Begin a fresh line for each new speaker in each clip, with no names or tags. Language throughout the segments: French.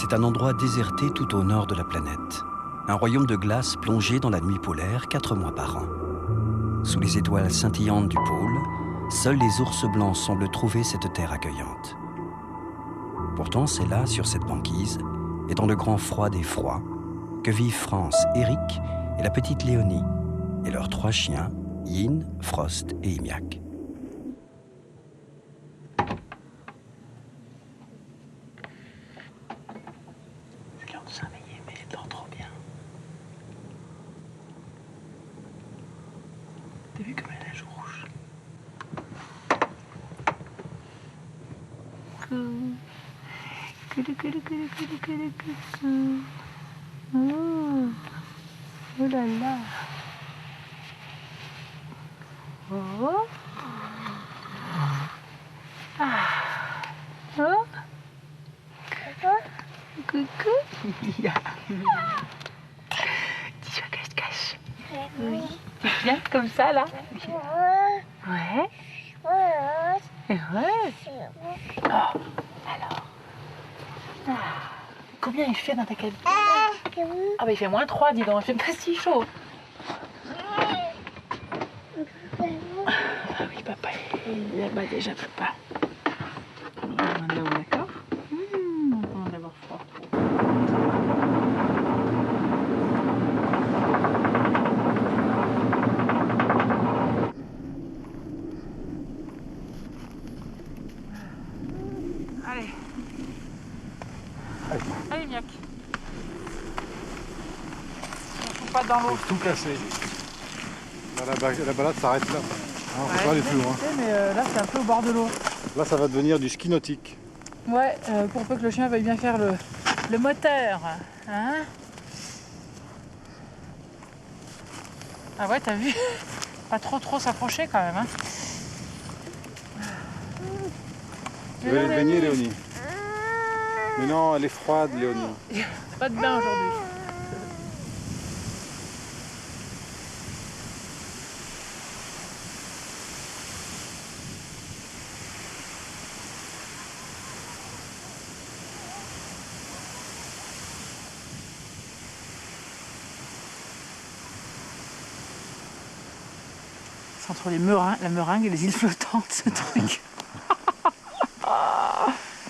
C'est un endroit déserté tout au nord de la planète. Un royaume de glace plongé dans la nuit polaire 4 mois par an. Sous les étoiles scintillantes du pôle, seuls les ours blancs semblent trouver cette terre accueillante. Pourtant, c'est là, sur cette banquise, et dans le grand froid des froids, que vivent France, Eric et la petite Léonie, et leurs 3 chiens, Yin, Frost et Imiak.
C'est l'heure de s'éveiller, mais elle dort trop bien. T'as vu comme elle a la joue rouge? Oh là là. Oh. Ah. Oh. Coucou. Dis-toi cache-cache. Oui. Tu viens comme ça là? Ouais. Ouais. Oh. Alors. Ah. Combien il fait dans ta cabine? Ah bah il fait -3, dis donc, il fait pas si chaud. Ah oui, papa, il a déjà papa. D'accord? On va d'avoir froid. Allez. Allez, Miak. On ne pas dans l'eau.
Tout cassé. La balade s'arrête là. On ne peut pas aller plus loin.
Mais là, c'est un peu au bord de l'eau.
Là, ça va devenir du ski nautique.
Ouais, pour peu que le chien veuille bien faire le moteur. Hein? Ah ouais, t'as vu? Pas trop s'approcher quand même. Hein?
Tu veux aller te baigner, Léonie? Mais non, elle est froide, Léonie.
Pas de bain aujourd'hui. C'est entre la meringue et les îles flottantes, ce truc.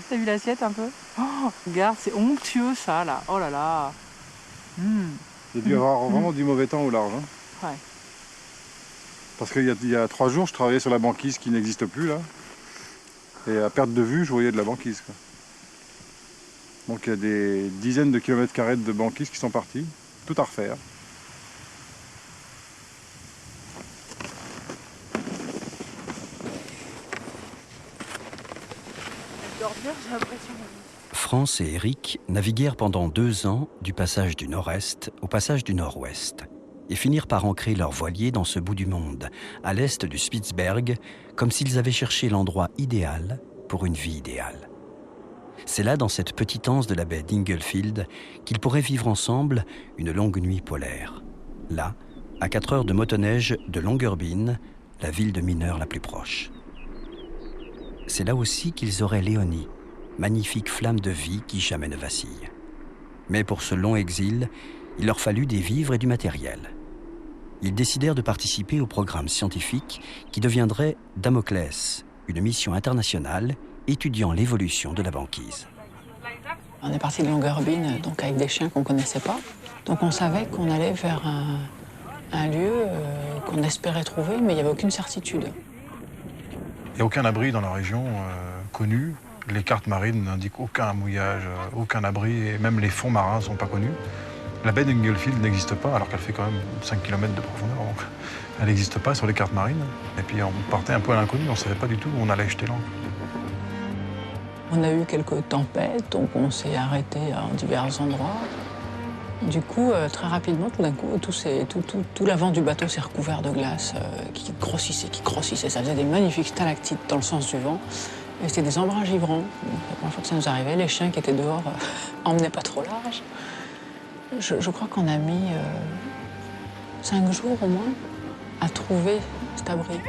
T'as vu l'assiette un peu? Oh, regarde, c'est onctueux ça, là. Oh là là.
Il y a dû y avoir vraiment du mauvais temps au large. Hein.
Ouais.
Parce qu'il y a 3 jours, je travaillais sur la banquise qui n'existe plus, là. Et à perte de vue, je voyais de la banquise, quoi. Donc il y a des dizaines de kilomètres carrés de banquise qui sont partis. Tout à refaire.
J'ai l'impression.
France et Eric naviguèrent pendant 2 ans du passage du nord-est au passage du nord-ouest et finirent par ancrer leur voilier dans ce bout du monde, à l'est du Spitzberg, comme s'ils avaient cherché l'endroit idéal pour une vie idéale. C'est là, dans cette petite anse de la baie d'Inglefield, qu'ils pourraient vivre ensemble une longue nuit polaire. Là, à 4 heures de motoneige de Longyearbyen, la ville de mineurs la plus proche. C'est là aussi qu'ils auraient Léonie, magnifique flamme de vie qui jamais ne vacille. Mais pour ce long exil, il leur fallut des vivres et du matériel. Ils décidèrent de participer au programme scientifique qui deviendrait Damoclès, une mission internationale étudiant l'évolution de la banquise.
On est parti de Longyearbyen, donc avec des chiens qu'on ne connaissait pas. Donc on savait qu'on allait vers un lieu qu'on espérait trouver, mais il n'y avait aucune certitude.
Il n'y a aucun abri dans la région connu. Les cartes marines n'indiquent aucun mouillage, aucun abri, et même les fonds marins ne sont pas connus. La baie d'Inglefield n'existe pas, alors qu'elle fait quand même 5 km de profondeur. Donc elle n'existe pas sur les cartes marines. Et puis on partait un peu à l'inconnu, on ne savait pas du tout où on allait jeter l'ancre.
On a eu quelques tempêtes, donc on s'est arrêté à divers endroits. Du coup, très rapidement, tout d'un coup, tout l'avant du bateau s'est recouvert de glace qui grossissait. Ça faisait des magnifiques stalactites dans le sens du vent. Et c'était des embruns givrants. Donc, la première fois que ça nous arrivait, les chiens qui étaient dehors emmenaient pas trop large. Je crois qu'on a mis 5 jours au moins à trouver cet abri.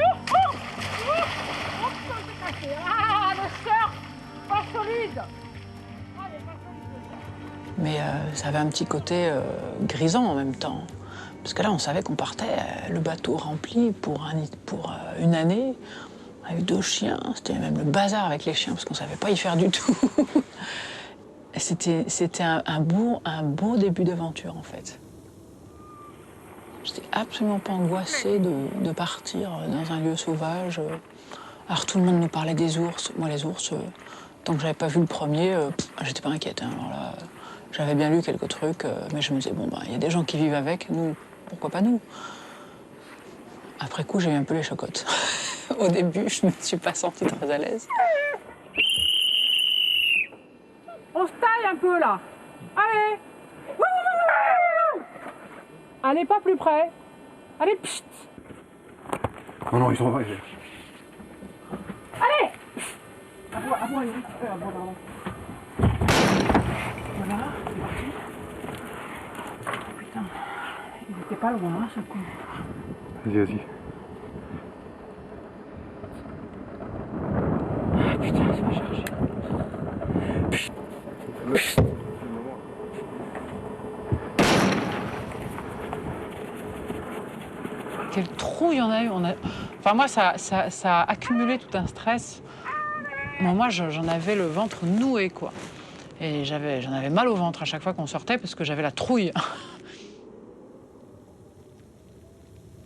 Ah, le surf, pas solide.
Mais ça avait un petit côté grisant en même temps. Parce que là, on savait qu'on partait, le bateau rempli pour une année, avec 2 chiens. C'était même le bazar avec les chiens, parce qu'on ne savait pas y faire du tout. C'était un beau début d'aventure, en fait. J'étais absolument pas angoissée de partir dans un lieu sauvage. Alors tout le monde nous parlait des ours. Moi, les ours, tant que j'avais pas vu le premier, j'étais pas inquiète. Hein. Alors là, j'avais bien lu quelques trucs, mais je me disais, bon, il y a des gens qui vivent avec, nous, pourquoi pas nous? Après coup, j'ai eu un peu les chocottes. Au début, je me suis pas sentie très à l'aise.
On se taille un peu là. Allez. Allez, pas plus près. Allez, pchit.
Non, non, ils sont...
Allez. À boire, Eric. À boire, pardon. Voilà, c'est parti. Putain, il était pas loin, hein, ce coup.
Vas-y, vas-y.
Ah, putain, ça va chercher. Quelle trouille on a eu. Enfin, moi, ça a accumulé tout un stress. Bon, moi, j'en avais le ventre noué, quoi. Et j'en avais mal au ventre à chaque fois qu'on sortait parce que j'avais la trouille.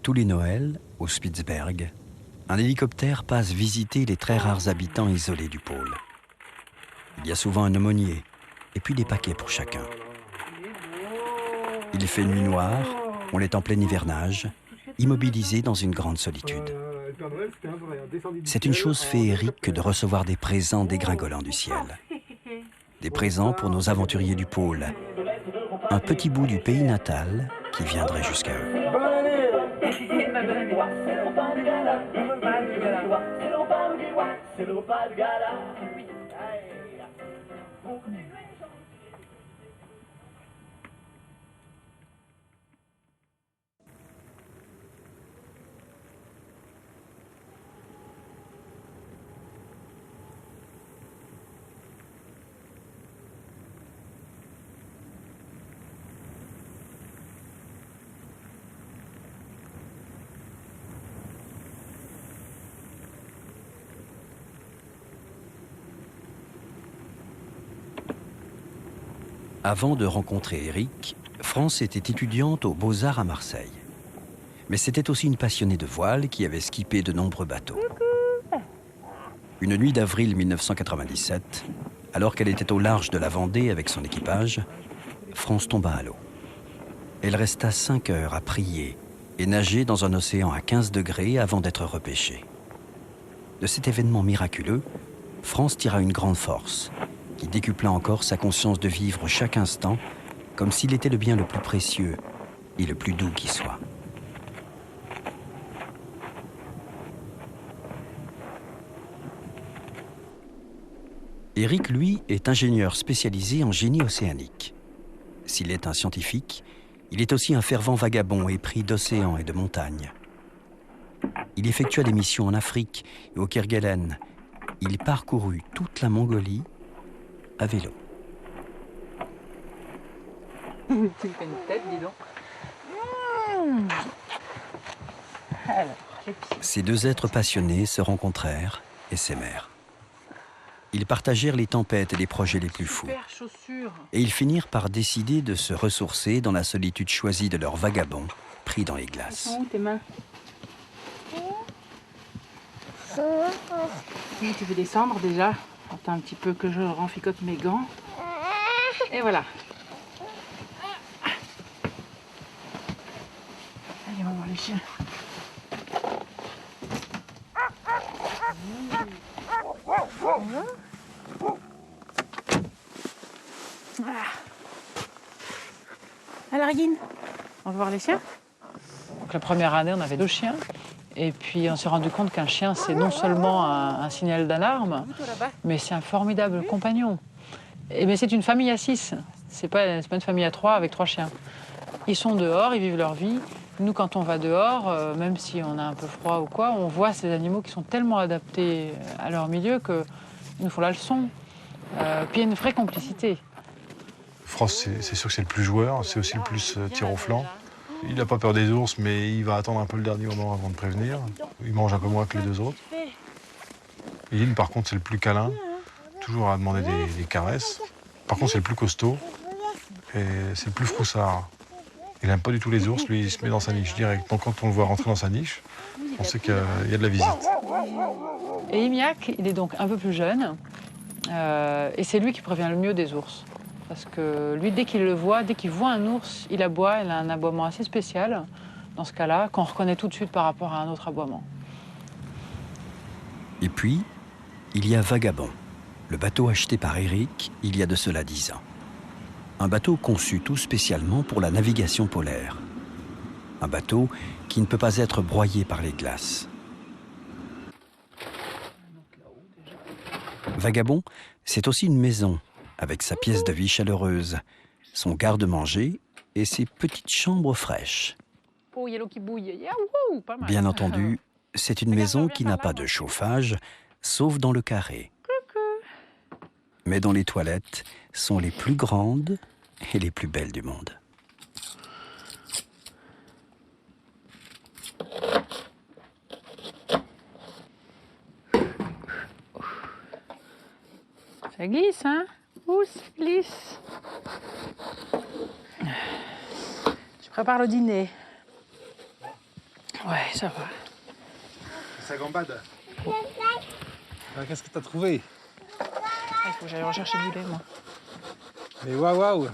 Tous les Noëls, au Spitzberg, un hélicoptère passe visiter les très rares habitants isolés du pôle. Il y a souvent un aumônier, et puis des paquets pour chacun. Il fait nuit noire, on est en plein hivernage, immobilisés dans une grande solitude. C'est une chose féerique que de recevoir des présents dégringolants du ciel. Des présents pour nos aventuriers du pôle. Un petit bout du pays natal qui viendrait jusqu'à eux. Avant de rencontrer Eric, France était étudiante aux Beaux-Arts à Marseille. Mais c'était aussi une passionnée de voile qui avait skippé de nombreux bateaux. Une nuit d'avril 1997, alors qu'elle était au large de la Vendée avec son équipage, France tomba à l'eau. Elle resta 5 heures à prier et nager dans un océan à 15 degrés avant d'être repêchée. De cet événement miraculeux, France tira une grande force, qui décupla encore sa conscience de vivre chaque instant comme s'il était le bien le plus précieux et le plus doux qui soit. Eric, lui, est ingénieur spécialisé en génie océanique. S'il est un scientifique, il est aussi un fervent vagabond épris d'océans et de montagnes. Il effectua des missions en Afrique et au Kerguelen. Il parcourut toute la Mongolie à vélo.
Tu me fais une tête, dis donc. Alors, les pieds.
Ces deux êtres passionnés se rencontrèrent et s'aimèrent. Ils partagèrent les tempêtes et les projets les plus fous.
Super chaussures.
Et ils finirent par décider de se ressourcer dans la solitude choisie de leur vagabond, pris dans les glaces.
Elles sont où tes mains? Tu veux descendre déjà? Attends un petit peu que je renficote mes gants. Et voilà. Allez, on va voir les chiens. Voilà. Alors, Guine, on va voir les chiens. Donc, la première année, on avait 2 chiens. Et puis on s'est rendu compte qu'un chien, c'est non seulement un signal d'alarme, mais c'est un formidable compagnon. Mais c'est une famille à 6. C'est pas une famille à 3 avec 3 chiens. Ils sont dehors, ils vivent leur vie. Nous, quand on va dehors, même si on a un peu froid ou quoi, on voit ces animaux qui sont tellement adaptés à leur milieu qu'ils nous font la leçon. Puis il y a une vraie complicité.
Frost, c'est sûr que c'est le plus joueur, c'est aussi le plus tir au flanc. Il n'a pas peur des ours, mais il va attendre un peu le dernier moment avant de prévenir. Il mange un peu moins que les deux autres. Lynn, par contre, c'est le plus câlin, toujours à demander des caresses. Par contre, c'est le plus costaud et c'est le plus froussard. Il n'aime pas du tout les ours, lui, il se met dans sa niche direct. Donc quand on le voit rentrer dans sa niche, on sait qu'il y a de la visite.
Et Imiak, il est donc un peu plus jeune, et c'est lui qui prévient le mieux des ours. Parce que lui, dès qu'il voit un ours, il aboie, il a un aboiement assez spécial, dans ce cas-là, qu'on reconnaît tout de suite par rapport à un autre aboiement.
Et puis, il y a Vagabond, le bateau acheté par Eric il y a de cela 10 ans. Un bateau conçu tout spécialement pour la navigation polaire. Un bateau qui ne peut pas être broyé par les glaces. Vagabond, c'est aussi une maison, avec sa pièce de vie chaleureuse, son garde-manger et ses petites chambres fraîches. Bien entendu, c'est une maison qui n'a pas de chauffage, sauf dans le carré. Mais dont les toilettes sont les plus grandes et les plus belles du monde.
Ça glisse, hein? Ouh, ça glisse. Je prépare le dîner. Ouais, ça va.
Ça gambade. Qu'est-ce que t'as trouvé?
Il faut que j'aille rechercher du lait, moi.
Mais waouh!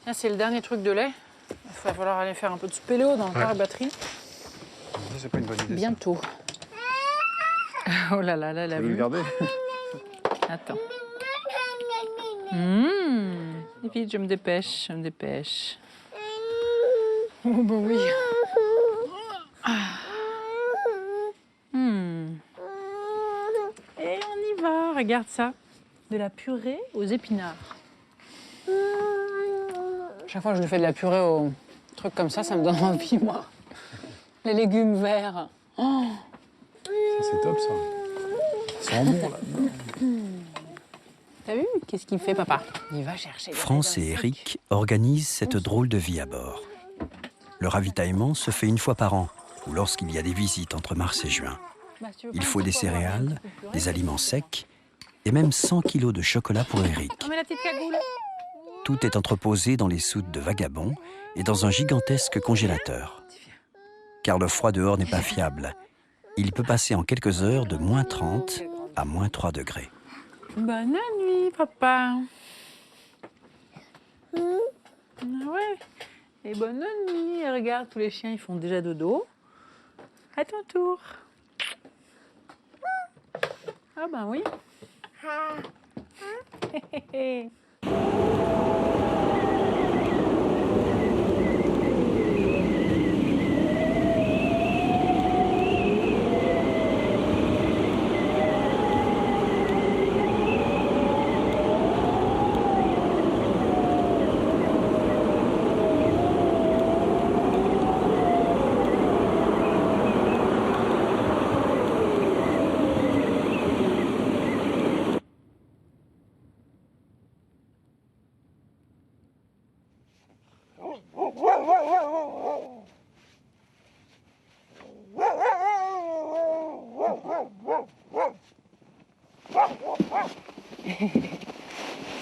Tiens, c'est le dernier truc de lait. Il va falloir aller faire un peu de spéléo dans le parc batterie.
C'est pas une bonne idée.
Bientôt. Oh là là, là, la vue.
Regarder.
Attends. Et vite, je me dépêche, Oh, bah oui. Et on y va, regarde ça. De la purée aux épinards.
Chaque fois que je lui fais de la purée au truc comme ça me donne envie, moi. Les légumes verts. Oh.
Ça, c'est top, ça. Ça sent bon, là.
T'as vu? Qu'est-ce qu'il fait, papa? Il va chercher.
France et Eric organisent cette drôle de vie à bord. Le ravitaillement se fait une fois par an, ou lorsqu'il y a des visites entre mars et juin. Il faut des céréales, des aliments secs, et même 100 kilos de chocolat pour Eric.
On met la petite cagoule.
Tout est entreposé dans les soutes de Vagabond et dans un gigantesque congélateur. Car le froid dehors n'est pas fiable. Il peut passer en quelques heures de moins 30 à moins 3 degrés.
Bonne nuit, papa. Ouais. Et bonne nuit. Et regarde, tous les chiens, ils font déjà dodo. À ton tour. Ah ben oui.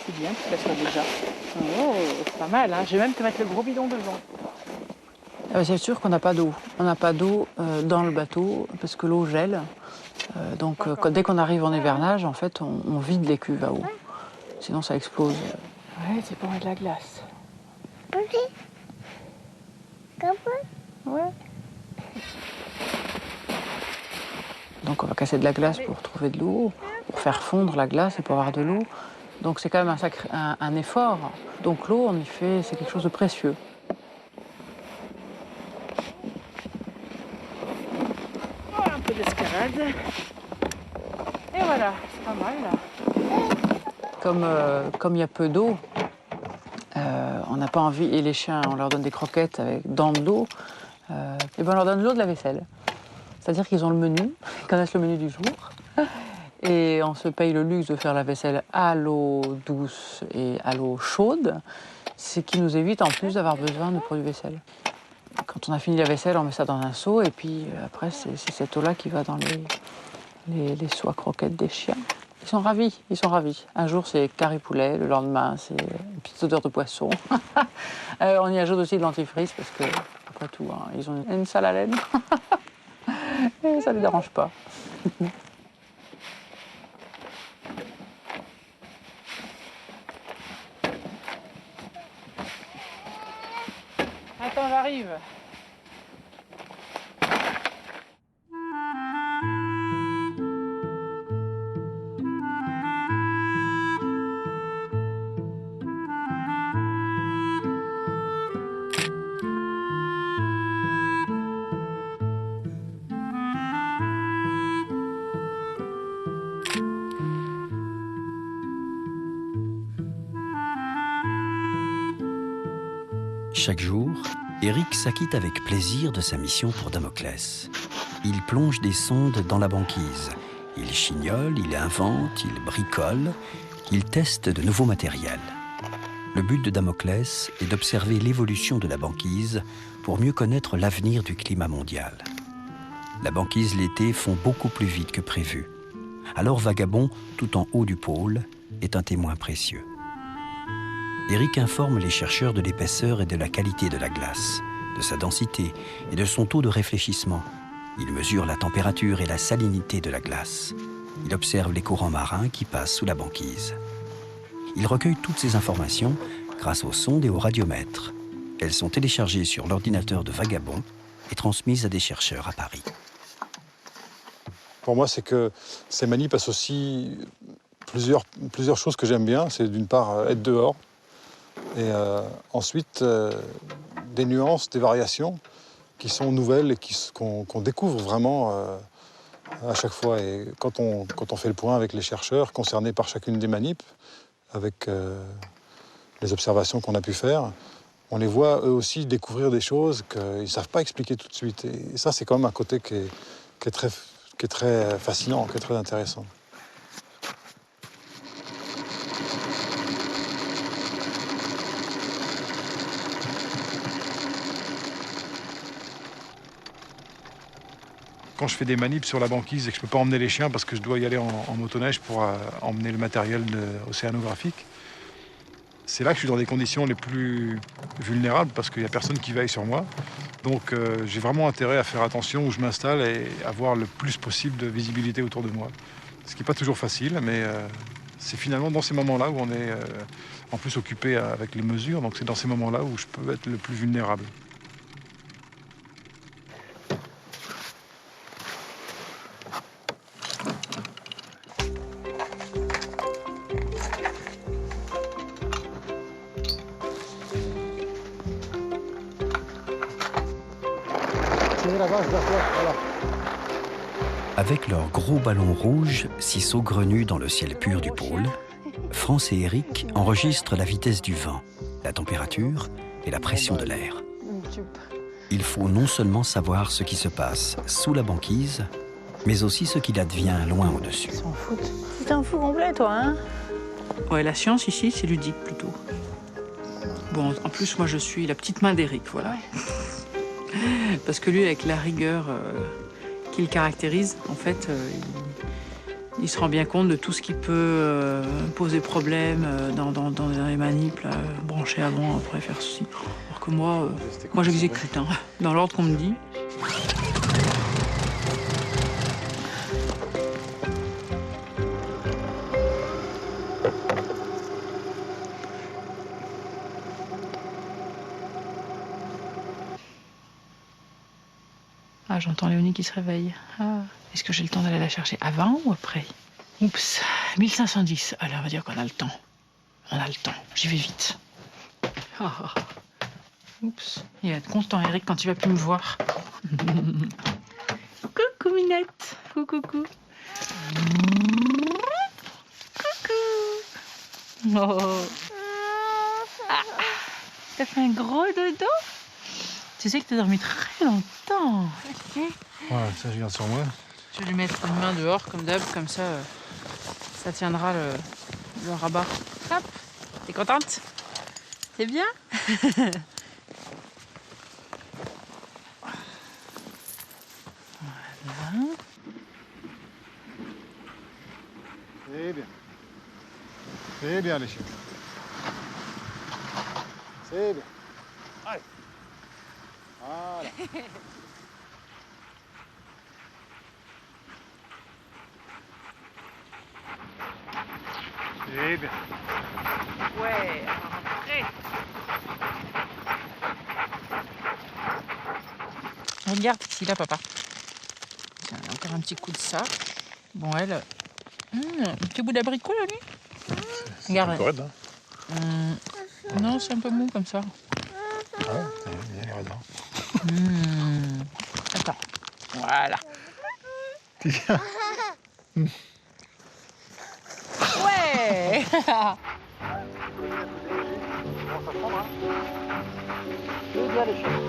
C'est bien que tu fasses ça déjà. Oh, c'est pas mal, hein. Je vais même te mettre le gros bidon devant.
C'est sûr qu'on n'a pas d'eau. On n'a pas d'eau dans le bateau parce que l'eau gèle. Donc dès qu'on arrive en hivernage, en fait, on vide les cuves à eau. Sinon, ça explose.
Ouais, c'est pour mettre de la glace. Ouais.
Donc on va casser de la glace pour trouver de l'eau, pour faire fondre la glace et pour avoir de l'eau. Donc c'est quand même un effort. Donc l'eau, on y fait, c'est quelque chose de précieux.
Voilà, un peu d'escalade. Et voilà, c'est pas mal là.
Comme il y a peu d'eau, on n'a pas envie, et les chiens, on leur donne des croquettes dans de l'eau, et ben on leur donne l'eau de la vaisselle. C'est-à-dire qu'ils ont le menu, ils connaissent le menu du jour, Et on se paye le luxe de faire la vaisselle à l'eau douce et à l'eau chaude, ce qui nous évite en plus d'avoir besoin de produits vaisselle. Quand on a fini la vaisselle, on met ça dans un seau et puis après, c'est cette eau-là qui va dans les seaux à croquettes des chiens. Ils sont ravis, ils sont ravis. Un jour, c'est curry poulet, le lendemain, c'est une petite odeur de poisson. On y ajoute aussi de l'antifrice parce que, après tout, hein, ils ont une sale haleine. Et ça ne les dérange pas. Attends, j'arrive.
Chaque jour, Éric s'acquitte avec plaisir de sa mission pour Damoclès. Il plonge des sondes dans la banquise. Il chignole, il invente, il bricole, il teste de nouveaux matériels. Le but de Damoclès est d'observer l'évolution de la banquise pour mieux connaître l'avenir du climat mondial. La banquise l'été fond beaucoup plus vite que prévu. Alors Vagabond, tout en haut du pôle, est un témoin précieux. Éric informe les chercheurs de l'épaisseur et de la qualité de la glace, de sa densité et de son taux de réfléchissement. Il mesure la température et la salinité de la glace. Il observe les courants marins qui passent sous la banquise. Il recueille toutes ces informations grâce aux sondes et aux radiomètres. Elles sont téléchargées sur l'ordinateur de Vagabond et transmises à des chercheurs à Paris.
Pour moi, c'est que ces manies passent aussi plusieurs choses que j'aime bien. C'est d'une part être dehors, et ensuite des nuances, des variations qui sont nouvelles et qu'on découvre vraiment à chaque fois. Et quand on fait le point avec les chercheurs concernés par chacune des manips, avec les observations qu'on a pu faire, on les voit eux aussi découvrir des choses qu'ils ne savent pas expliquer tout de suite. Et ça, c'est quand même un côté qui est très fascinant, qui est très intéressant. Quand je fais des manips sur la banquise et que je ne peux pas emmener les chiens parce que je dois y aller en motoneige pour emmener le matériel océanographique, c'est là que je suis dans des conditions les plus vulnérables parce qu'il n'y a personne qui veille sur moi. Donc j'ai vraiment intérêt à faire attention où je m'installe et avoir le plus possible de visibilité autour de moi. Ce qui n'est pas toujours facile, mais c'est finalement dans ces moments-là où on est en plus occupé avec les mesures. Donc c'est dans ces moments-là où je peux être le plus vulnérable.
Avec leurs gros ballons rouges, si saugrenus dans le ciel pur du pôle, France et Éric enregistrent la vitesse du vent, la température et la pression de l'air. Il faut non seulement savoir ce qui se passe sous la banquise, mais aussi ce qu'il advient loin au-dessus.
Ils s'en foutent. Tu t'en fous complet, toi, hein?
Ouais, la science ici, c'est ludique plutôt. Bon, en plus, moi, je suis la petite main d'Éric, voilà. Parce que lui, avec la rigueur qui le caractérise, en fait, il se rend bien compte de tout ce qui peut poser problème dans les manips, là, brancher avant, après faire ceci. Alors que moi j'exécute, hein, dans l'ordre qu'on me dit. Ah, j'entends Léonie qui se réveille. Ah. Est-ce que j'ai le temps d'aller la chercher avant ou après? Oups, 1510. Allez, on va dire qu'on a le temps. On a le temps, j'y vais vite. Oh. Oups, il va être content, Éric, quand il va plus me voir. Coucou, Minette. Coucou. Coucou. Oh. Ah. T'as fait un gros dodo? Tu sais que t'as dormi très longtemps.
Voilà, ça je garde sur moi.
Je vais lui mettre une main dehors, comme d'hab, comme ça, ça tiendra le rabat. Hop, t'es contente? C'est bien? Voilà.
C'est bien. C'est bien les chiens. C'est bien. Allez. Voilà. C'est bien.
Ouais, après. Regarde ici, là, papa. Tiens, encore un petit coup de ça. Bon, elle... un petit bout d'abricot, là, lui. Regarde.
C'est correct, hein?
Non, c'est un peu mou, comme ça.
Ah, il y a les raisins.
Attends. Voilà.
Tiens.
Ouais.
C'est bien les chiens.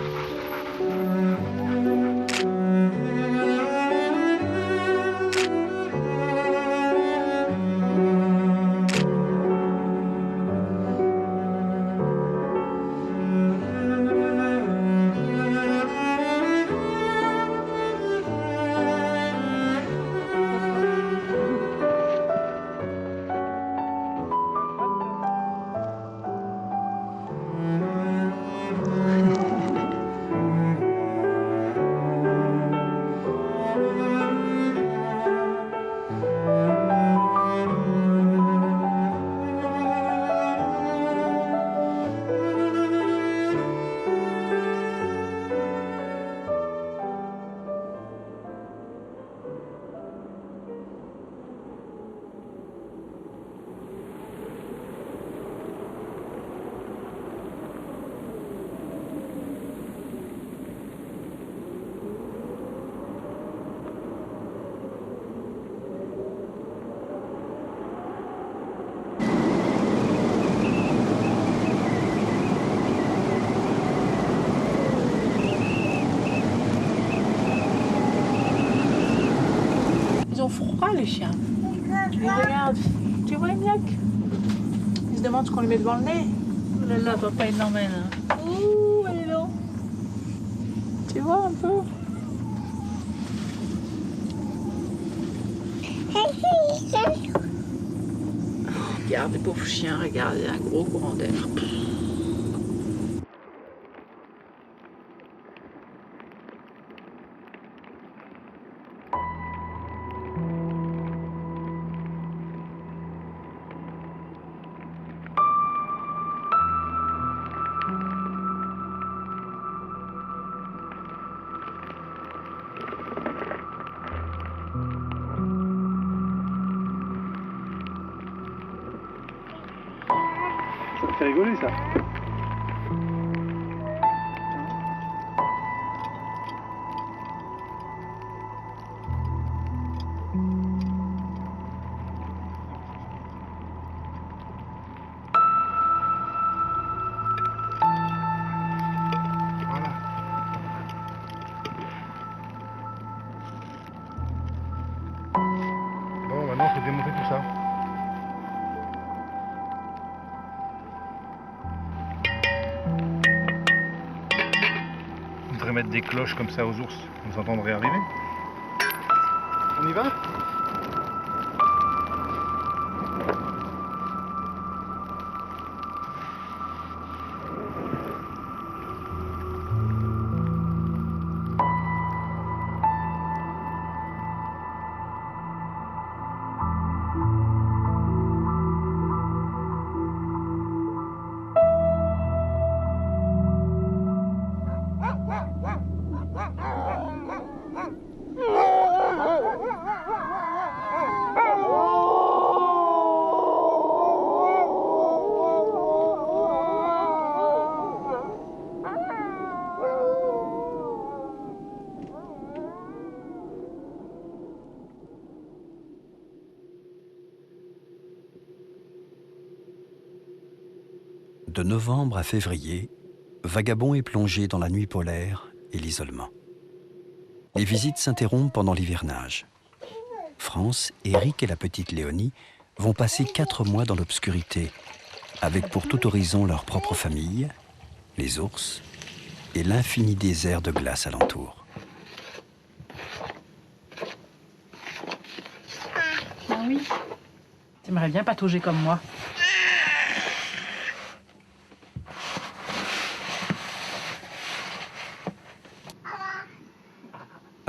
Ils ont froid, les chiens. Regarde, tu vois, Miak? Ils se demandent ce qu'on lui met devant le nez. Oh là là, papa, il l'emmène. Ouh, elle est là. Tu vois un peu? Regarde, les pauvres chiens, regarde, il y a un gros courant d'air.
Ça te fait rigoler, ça? Voilà. Bon, maintenant, il faut démonter tout ça. On devrait mettre des cloches comme ça aux ours, on les entendrait arriver. On y va?
De novembre à février, Vagabond est plongé dans la nuit polaire et l'isolement. Les visites s'interrompent pendant l'hivernage. France, Éric et la petite Léonie vont passer 4 mois dans l'obscurité, avec pour tout horizon leur propre famille, les ours et l'infini désert de glace alentour.
Ah oui. T'aimerais bien patauger comme moi.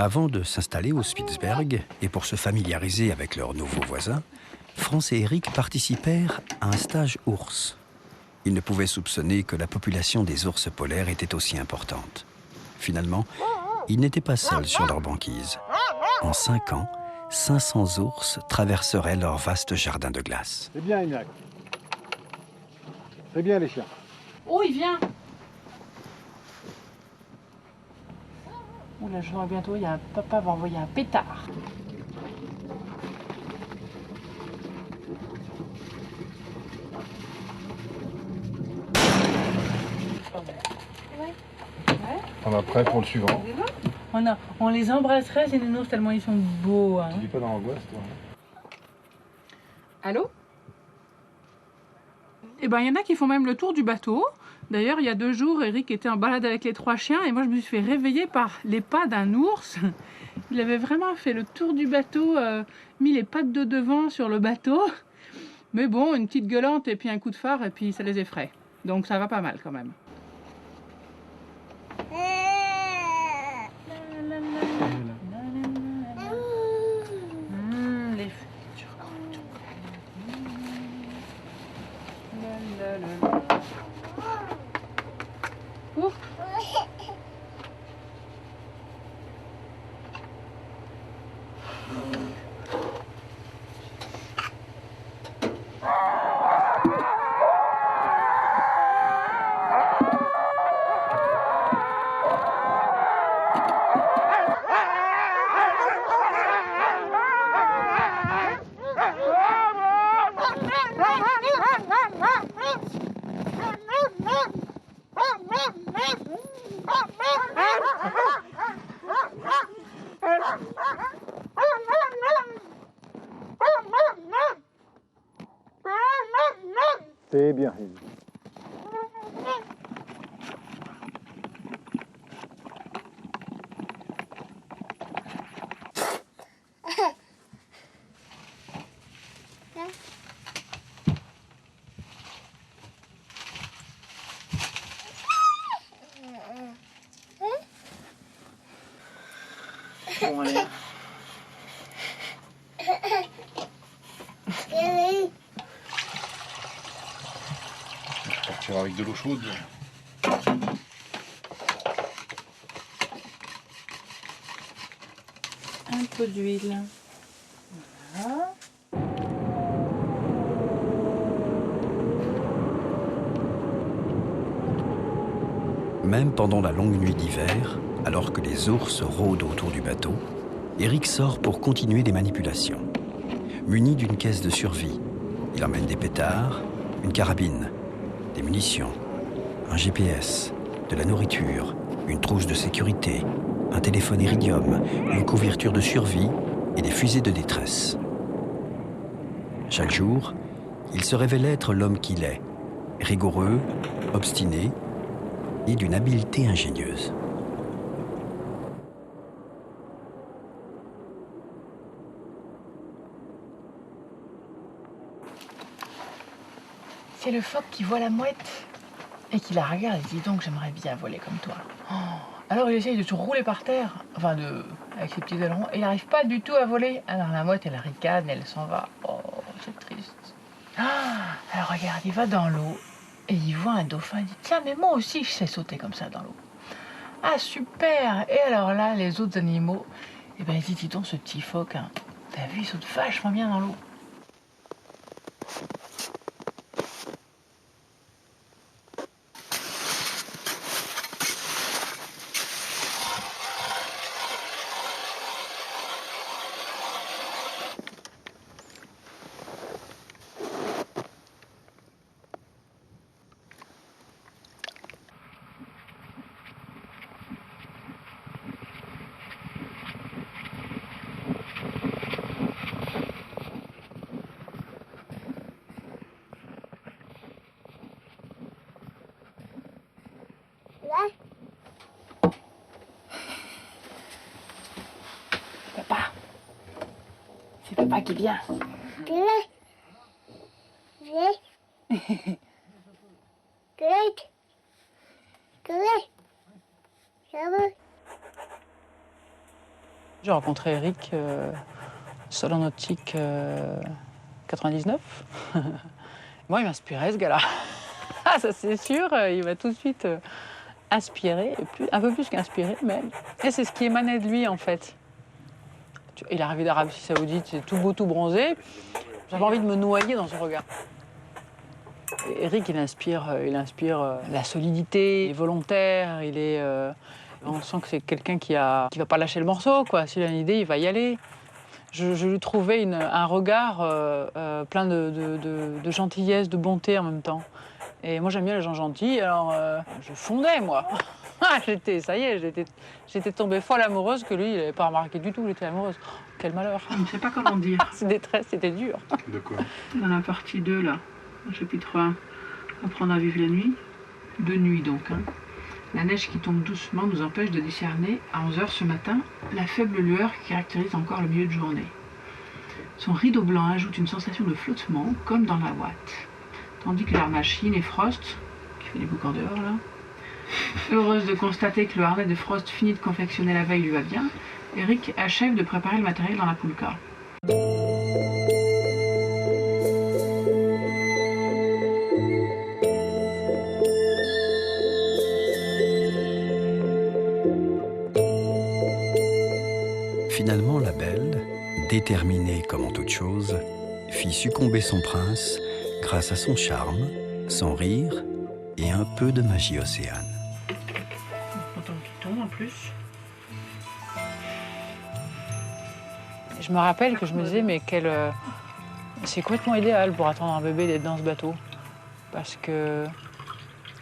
Avant de s'installer au Spitzberg et pour se familiariser avec leurs nouveaux voisins, France et Éric participèrent à un stage ours. Ils ne pouvaient soupçonner que la population des ours polaires était aussi importante. Finalement, ils n'étaient pas seuls sur leur banquise. En 5 ans, 500 ours traverseraient leur vaste jardin de glace.
C'est bien, Ignac. C'est bien, les chiens.
Oh, il vient. Oula, je vois bientôt, papa va envoyer un pétard.
On a prêt pour le suivant.
On les embrasserait, ces nounours, tellement ils sont beaux. Hein.
Tu vis pas dans l'angoisse, toi?
Allô? Eh ben, il y en a qui font même le tour du bateau. D'ailleurs, il y a 2 jours, Eric était en balade avec les 3 chiens et moi, je me suis fait réveiller par les pas d'un ours. Il avait vraiment fait le tour du bateau, mis les pattes de devant sur le bateau. Mais bon, une petite gueulante et puis un coup de phare et puis ça les effraie. Donc ça va pas mal quand même. Les futurs Ouf.
C'est bien, Hilly.
Bon, allez.
Partir avec de l'eau chaude.
Un peu d'huile. Voilà.
Même pendant la longue nuit d'hiver, alors que les ours rôdent autour du bateau, Éric sort pour continuer les manipulations. Muni d'une caisse de survie, il emmène des pétards, une carabine, des munitions, un GPS, de la nourriture, une trousse de sécurité, un téléphone iridium, une couverture de survie et des fusées de détresse. Chaque jour, il se révèle être l'homme qu'il est, rigoureux, obstiné et d'une habileté ingénieuse.
C'est le phoque qui voit la mouette et qui la regarde et dit donc j'aimerais bien voler comme toi. Oh. Alors il essaye de se rouler par terre, avec ses petits ailerons, et il n'arrive pas du tout à voler. Alors la mouette elle ricane, elle s'en va. Oh, c'est triste. Alors regarde, il va dans l'eau et il voit un dauphin. Il dit tiens mais moi aussi je sais sauter comme ça dans l'eau. Ah super. Et alors là les autres animaux, eh ben ils disent dis donc ce petit phoque, hein, t'as vu il saute vachement bien dans l'eau. Papa qui vient.
J'ai rencontré Eric Salon Nautique 99. Moi, il m'inspirait, ce gars-là. Ah, ça c'est sûr, il m'a tout de suite inspiré, un peu plus qu'inspiré même. Et c'est ce qui émanait de lui, en fait. Il est arrivé d'Arabie Saoudite, c'est tout beau, tout bronzé. J'avais envie de me noyer dans son regard. Et Eric, il inspire la solidité, il est volontaire, on sent que c'est quelqu'un qui va pas lâcher le morceau, quoi. S'il a une idée, il va y aller. Je lui trouvais un regard plein de gentillesse, de bonté en même temps. Et moi, j'aime bien les gens gentils, alors je fondais, moi. J'étais tombée folle amoureuse que lui, il n'avait pas remarqué du tout, il était amoureuse. Oh, quel malheur.
Je ne sais pas comment dire.
C'est détresse, c'était dur.
De quoi?
Dans la partie 2, là, au chapitre 1, apprendre à vivre la nuit. De nuit, donc. Hein. La neige qui tombe doucement nous empêche de discerner, à 11h ce matin, la faible lueur qui caractérise encore le milieu de journée. Son rideau blanc ajoute une sensation de flottement, comme dans la ouate. Tandis que leur machine et Frost, qui fait des boucans dehors, là, heureuse de constater que le harnais de Frost fini de confectionner la veille lui va bien, Eric achève de préparer le matériel dans la poulka.
Finalement, la belle, déterminée comme en toute chose, fit succomber son prince grâce à son charme, son rire et un peu de magie océane.
Content qu'il tombe en plus.
Je me rappelle que je me disais, mais c'est complètement idéal pour attendre un bébé d'être dans ce bateau. Parce que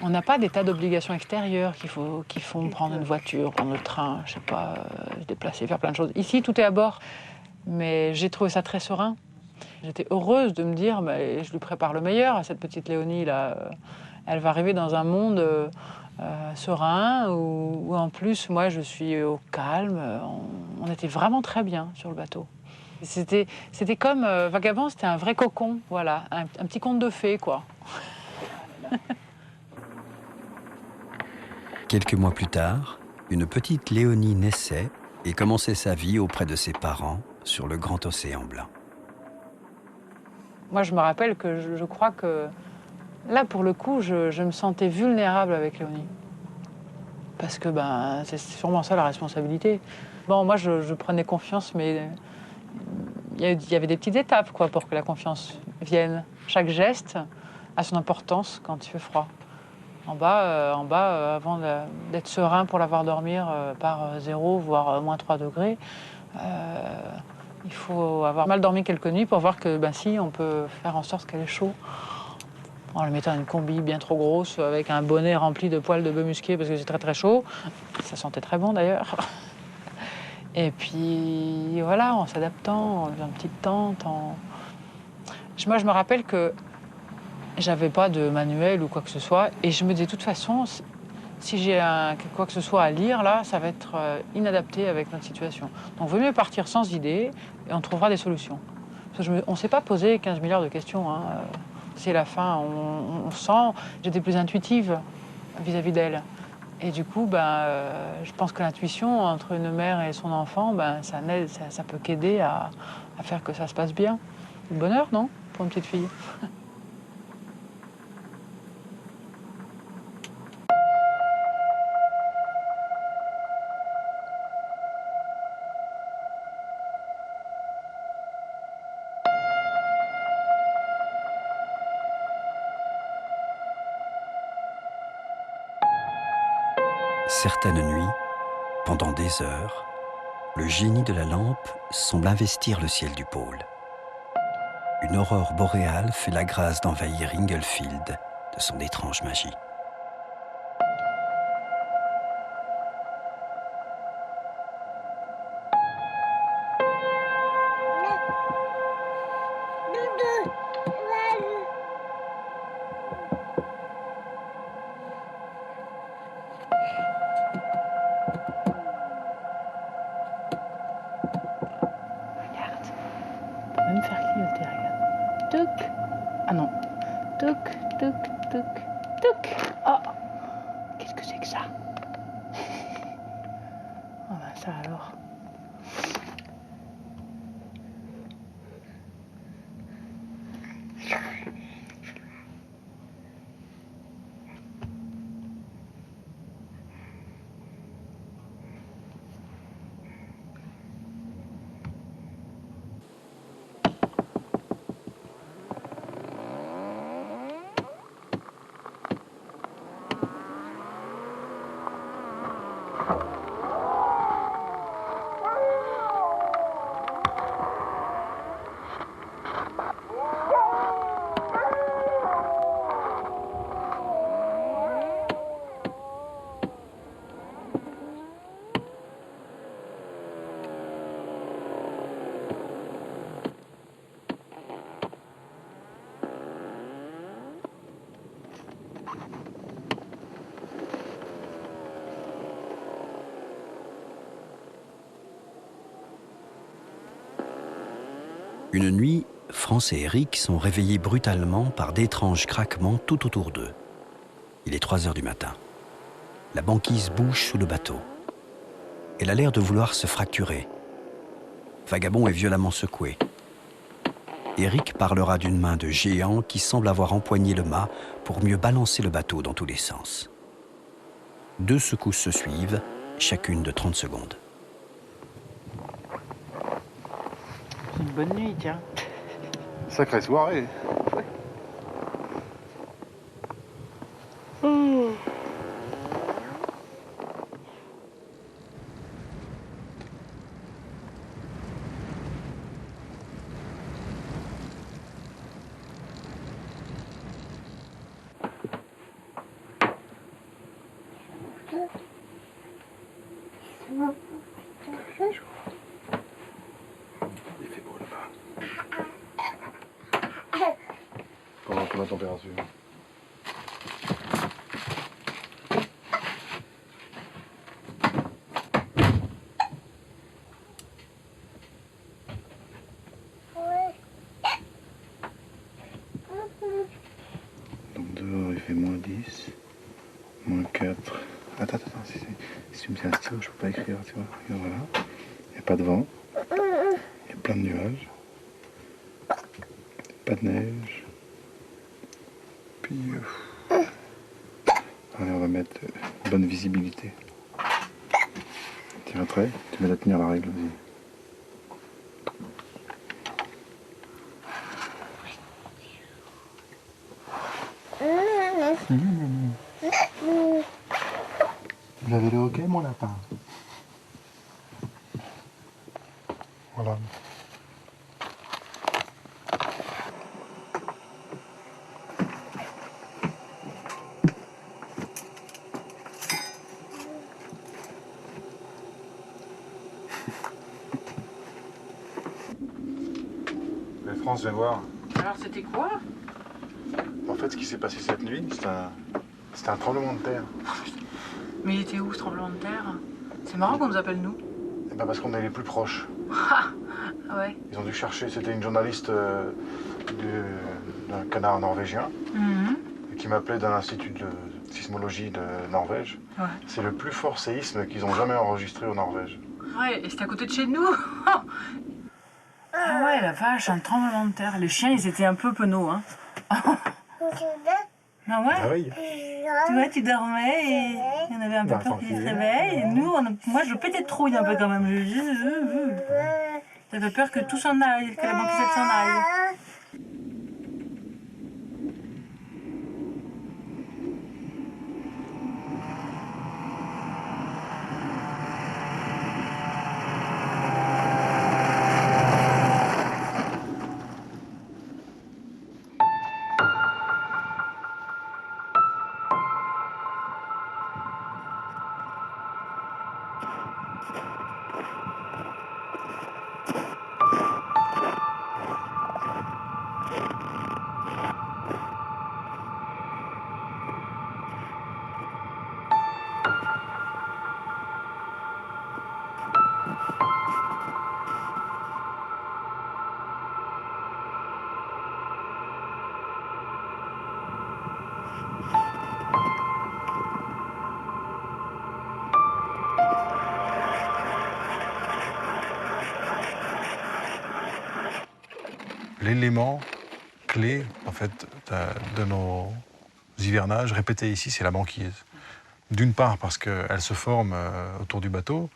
on n'a pas des tas d'obligations extérieures qui font prendre une voiture, prendre le train, je sais pas, se déplacer, faire plein de choses. Ici, tout est à bord. Mais j'ai trouvé ça très serein. J'étais heureuse de me dire, je lui prépare le meilleur à cette petite Léonie là. Elle va arriver dans un monde serein où en plus moi je suis au calme. On était vraiment très bien sur le bateau. C'était comme Vagabond, c'était un vrai cocon, voilà, un petit conte de fées quoi.
Quelques mois plus tard, une petite Léonie naissait et commençait sa vie auprès de ses parents sur le grand océan blanc.
Moi, je me rappelle que je crois que là, pour le coup, je me sentais vulnérable avec Léonie. Parce que c'est sûrement ça la responsabilité. Bon, moi, je prenais confiance, mais il y avait des petites étapes quoi, pour que la confiance vienne. Chaque geste a son importance quand il fait froid. En bas, avant d'être serein pour la voir dormir par 0, voire moins 3 degrés, il faut avoir mal dormi quelques nuits pour voir que si, on peut faire en sorte qu'elle ait chaud. En le mettant dans une combi bien trop grosse, avec un bonnet rempli de poils de bœuf musqué parce que c'est très très chaud. Ça sentait très bon d'ailleurs. Et puis voilà, en s'adaptant, en faisant une petite tente. Moi, je me rappelle que j'avais pas de manuel ou quoi que ce soit. Et je me disais, de toute façon, si j'ai quoi que ce soit à lire, là, ça va être inadapté avec notre situation. Donc, il vaut mieux partir sans idée et on trouvera des solutions. Parce que on ne s'est pas posé 15 milliards de questions. Hein. C'est la fin, on sent. J'étais plus intuitive vis-à-vis d'elle. Et du coup, je pense que l'intuition entre une mère et son enfant, ça peut qu'aider à faire que ça se passe bien. Le bonheur, non? Pour une petite fille.
Certaines nuits, pendant des heures, le génie de la lampe semble investir le ciel du pôle. Une aurore boréale fait la grâce d'envahir Inglefield de son étrange magie.
Touc, touc, touc, touc. Oh, qu'est-ce que c'est que ça? Oh ben ça alors.
Une nuit, France et Eric sont réveillés brutalement par d'étranges craquements tout autour d'eux. Il est 3 heures du matin. La banquise bouge sous le bateau. Elle a l'air de vouloir se fracturer. Vagabond est violemment secoué. Eric parlera d'une main de géant qui semble avoir empoigné le mât pour mieux balancer le bateau dans tous les sens. 2 secousses se suivent, chacune de 30 secondes.
Une bonne nuit, tiens.
Sacrée soirée. Il fait beau là-bas. Comment la température? Donc dehors il fait -10, -4. Attends, si tu me fais un stylo, je peux pas écrire, tu vois. Regarde, voilà. Il n'y a pas de vent. Il y a plein de nuages. Pas de neige. Puis, allez, on va mettre bonne visibilité. Tiens, prêt? Tu m'aides à tenir la règle, vas-y. Vous avez le hockey, mon lapin? Voilà. Mais France, viens voir.
Alors c'était quoi?
En fait, ce qui s'est passé cette nuit, c'était un tremblement de terre.
Mais il était où ce tremblement de terre? C'est marrant qu'on nous appelle nous.
Et ben parce qu'on est les plus proches.
Ah ouais.
Ils ont dû chercher, c'était une journaliste d'un canard norvégien qui m'appelait d'un institut de sismologie de Norvège.
Ouais.
C'est le plus fort séisme qu'ils ont jamais enregistré au Norvège.
Ouais, et c'était à côté de chez nous. Ah ouais, la vache, un tremblement de terre. Les chiens, ils étaient un peu penauds, hein. Ah ouais?
Ah oui.
Tu vois, tu dormais et on avait un peu peur qu'ils se réveillent. Et nous, moi, je pétais de trouille un peu quand même. J'avais peur que tout s'en aille, que la banquise s'en aille.
l'élément clé en fait, de nos hivernages répétés ici, c'est la banquise. D'une part parce qu'elle se forme autour du bateau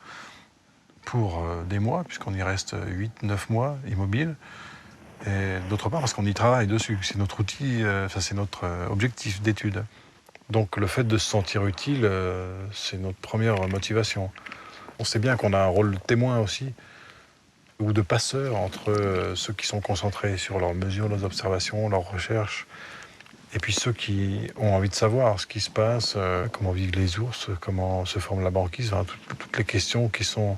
pour des mois, puisqu'on y reste 8-9 mois immobile. Et d'autre part parce qu'on y travaille dessus. C'est notre outil, c'est notre objectif d'étude. Donc le fait de se sentir utile, c'est notre première motivation. On sait bien qu'on a un rôle de témoin aussi, ou de passeur entre ceux qui sont concentrés sur leurs mesures, leurs observations, leurs recherches, et puis ceux qui ont envie de savoir ce qui se passe, comment vivent les ours, comment se forme la banquise, enfin, toutes les questions qui sont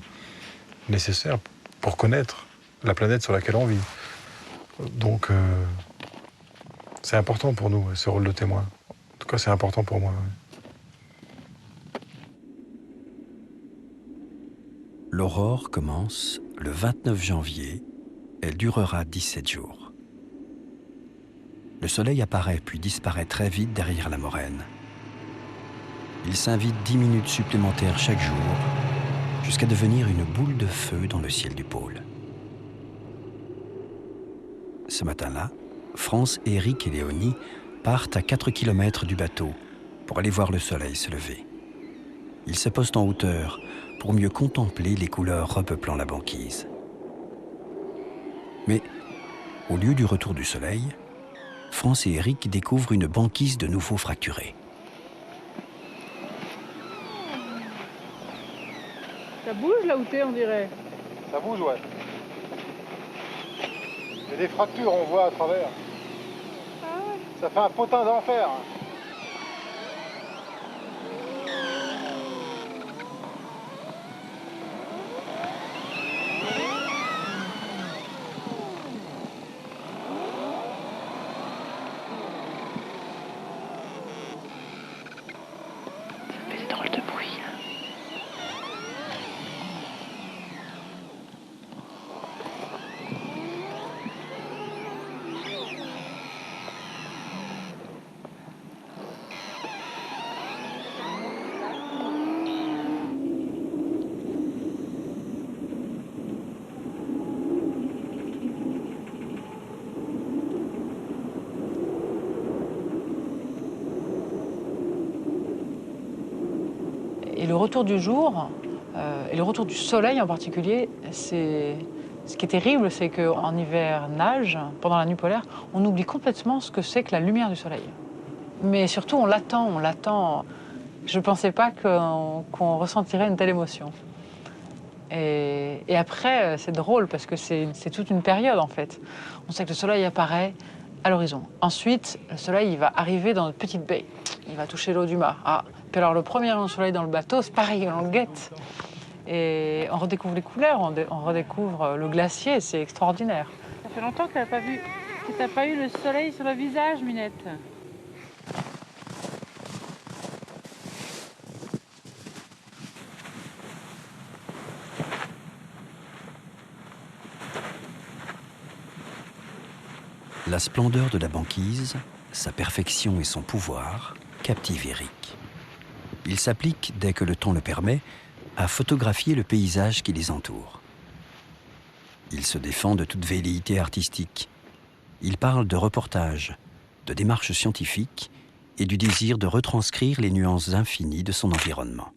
nécessaires pour connaître la planète sur laquelle on vit. Donc c'est important pour nous, ce rôle de témoin. En tout cas, c'est important pour moi.
L'aurore commence le 29 janvier. Elle durera 17 jours. Le soleil apparaît puis disparaît très vite derrière la moraine. Il s'invite 10 minutes supplémentaires chaque jour, jusqu'à devenir une boule de feu dans le ciel du pôle. Ce matin-là, France, Eric et Léonie partent à 4 km du bateau pour aller voir le soleil se lever. Ils se postent en hauteur pour mieux contempler les couleurs repeuplant la banquise. Mais, au lieu du retour du soleil, France et Eric découvrent une banquise de nouveau fracturée.
Ça bouge là où t'es, on dirait.
Ça bouge, ouais. Il y a des fractures, on voit à travers.
Ah ouais.
Ça fait un potin d'enfer.
Ça fait des drôles de bruit.
Et le retour du jour, et le retour du soleil en particulier, ce qui est terrible, c'est qu'en hivernage, pendant la nuit polaire, on oublie complètement ce que c'est que la lumière du soleil. Mais surtout, on l'attend. Je ne pensais pas qu'on ressentirait une telle émotion. Et après, c'est drôle parce que c'est toute une période en fait. On sait que le soleil apparaît à l'horizon. Ensuite, le soleil il va arriver dans notre petite baie. Il va toucher l'eau du mât. Ah. Puis alors, le premier rayon de soleil dans le bateau, c'est pareil, on le guette. Et on redécouvre les couleurs, on redécouvre le glacier, c'est extraordinaire.
Ça fait longtemps que t'as pas eu le soleil sur le visage, Minette.
La splendeur de la banquise, sa perfection et son pouvoir captivent Eric. Il s'applique, dès que le temps le permet, à photographier le paysage qui les entoure. Il se défend de toute velléité artistique. Il parle de reportage, de démarche scientifique et du désir de retranscrire les nuances infinies de son environnement.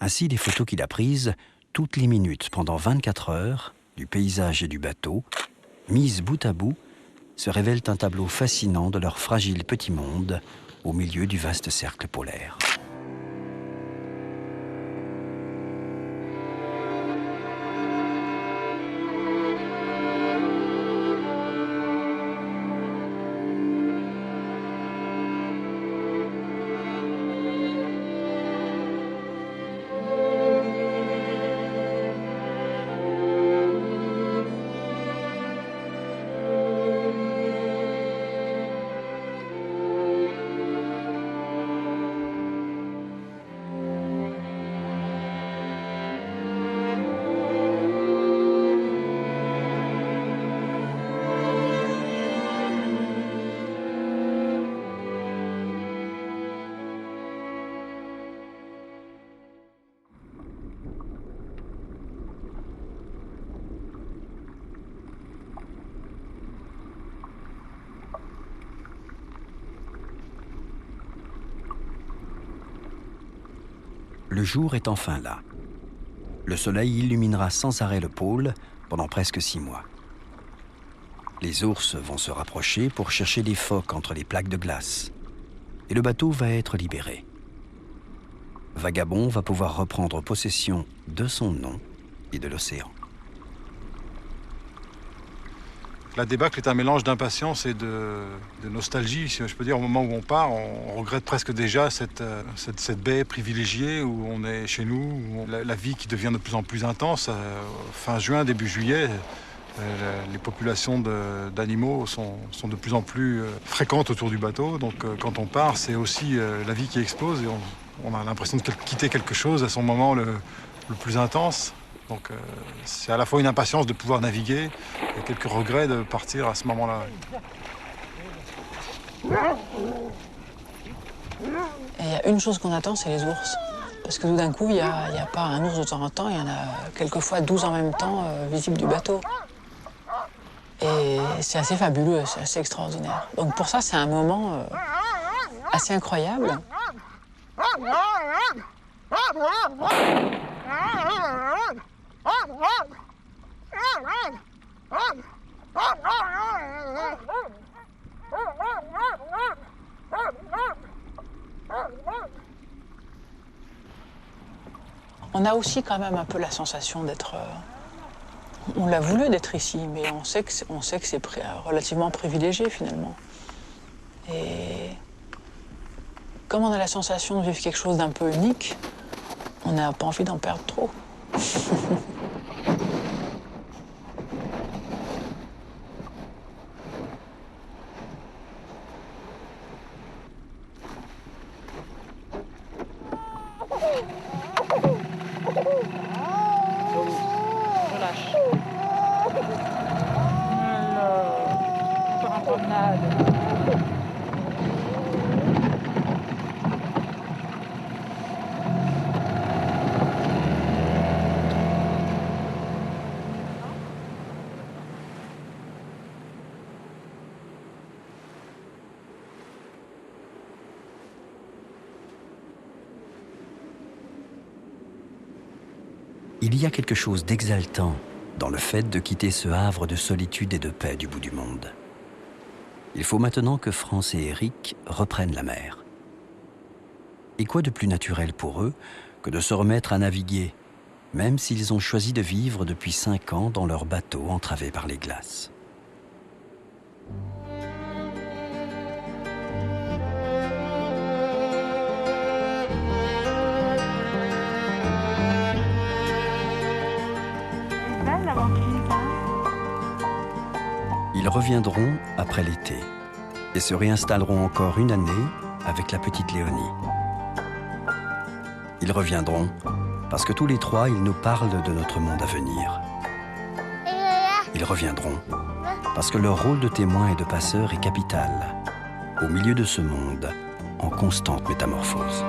Ainsi, les photos qu'il a prises toutes les minutes pendant 24 heures du paysage et du bateau, mises bout à bout, se révèlent un tableau fascinant de leur fragile petit monde au milieu du vaste cercle polaire. Le jour est enfin là. Le soleil illuminera sans arrêt le pôle pendant presque 6 mois. Les ours vont se rapprocher pour chercher des phoques entre les plaques de glace. Et le bateau va être libéré. Vagabond va pouvoir reprendre possession de son nom et de l'océan.
La débâcle est un mélange d'impatience et de nostalgie, si je peux dire. Au moment où on part, on regrette presque déjà cette baie privilégiée où on est chez nous, où la vie qui devient de plus en plus intense. Fin juin, début juillet, les populations d'animaux sont de plus en plus fréquentes autour du bateau. Donc quand on part, c'est aussi la vie qui explose et on a l'impression de quitter quelque chose à son moment le plus intense. Donc c'est à la fois une impatience de pouvoir naviguer et quelques regrets de partir à ce moment-là.
Et il y a une chose qu'on attend, c'est les ours. Parce que tout d'un coup, il n'y a pas un ours de temps en temps, il y en a quelquefois 12 en même temps visibles du bateau. Et c'est assez fabuleux, c'est assez extraordinaire. Donc pour ça, c'est un moment assez incroyable. On a aussi quand même un peu la sensation d'être... on l'a voulu d'être ici, mais on sait que c'est relativement privilégié finalement. Et comme on a la sensation de vivre quelque chose d'un peu unique, on n'a pas envie d'en perdre trop.
Relâche. Alors, faire un promenade.
Il y a quelque chose d'exaltant dans le fait de quitter ce havre de solitude et de paix du bout du monde. Il faut maintenant que France et Éric reprennent la mer. Et quoi de plus naturel pour eux que de se remettre à naviguer, même s'ils ont choisi de vivre depuis 5 ans dans leur bateau entravé par les glaces. Ils reviendront après l'été et se réinstalleront encore une année avec la petite Léonie. Ils reviendront parce que tous les 3, ils nous parlent de notre monde à venir. Ils reviendront parce que leur rôle de témoin et de passeur est capital au milieu de ce monde en constante métamorphose.